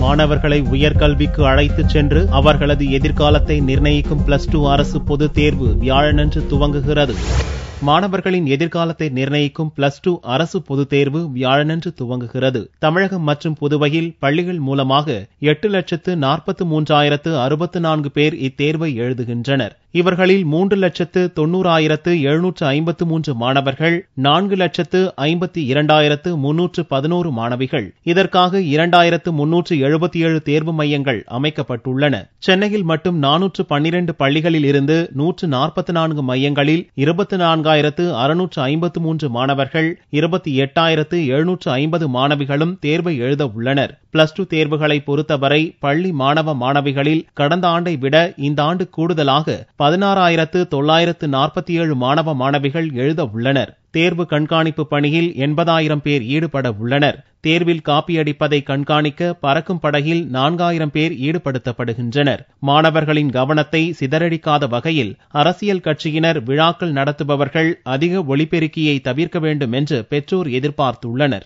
மாணவர்களை உயர்கல்விக்கு அழைத்துச் சென்று அவர்களது எதிர்காலத்தை நிர்ணயிக்கும் +2 அரசு பொதுத் தேர்வு வியாழனன்று துவங்குகிறது. மாணவர்களின் எதிர்காலத்தை நிர்ணயிக்கும் +2 அரசு பொதுத் தேர்வு வியாழனன்று துவங்குகிறது. தமிழகம் மற்றும் புதுவையில் பள்ளிகள் மூலமாக 8,43,064 பேர் இத்தேர்வை எழுதுகின்றனர். இவர்களில் 3,90,753 மாணவர்கள், 4,52,311 மாணவிகள். இதற்காக 2,377 தேர்வு மையங்கள் அமைக்கப்பட்டுள்ளன. சென்னையில் மட்டும் 412 பள்ளிகளில் இருந்து 144 மையங்களில் 24,653 மாணவர்கள், 28,750 மாணவிகளும் தேர்வை எழுத உள்ளனர். +2 தேர்வுகளை பொறுத்தவரை பள்ளி மாணவ மாணவிகளில் கடந்த ஆண்டை விட இந்த ஆண்டு கூடுதலாக 16,947 மாணவ மாணவிகள் எழுத உள்ளனர். தேர்வு கண்காணிப்பு பணியில் 80,000 பேர் ஈடுபட உள்ளனர். தேர்வில் காப்பியடிப்பதை கண்காணிக்க பறக்கும் படையில் 4,000 பேர் ஈடுபடுத்தப்படுகின்றனர். மாணவர்களின் கவனத்தை சிதறடிக்காத வகையில் அரசியல் கட்சியினர், விழாக்கள் நடத்துபவர்கள் அதிக ஒலிபெருக்கியை தவிர்க்க வேண்டும் என்று பெற்றோர் எதிர்பார்த்துள்ளனர்.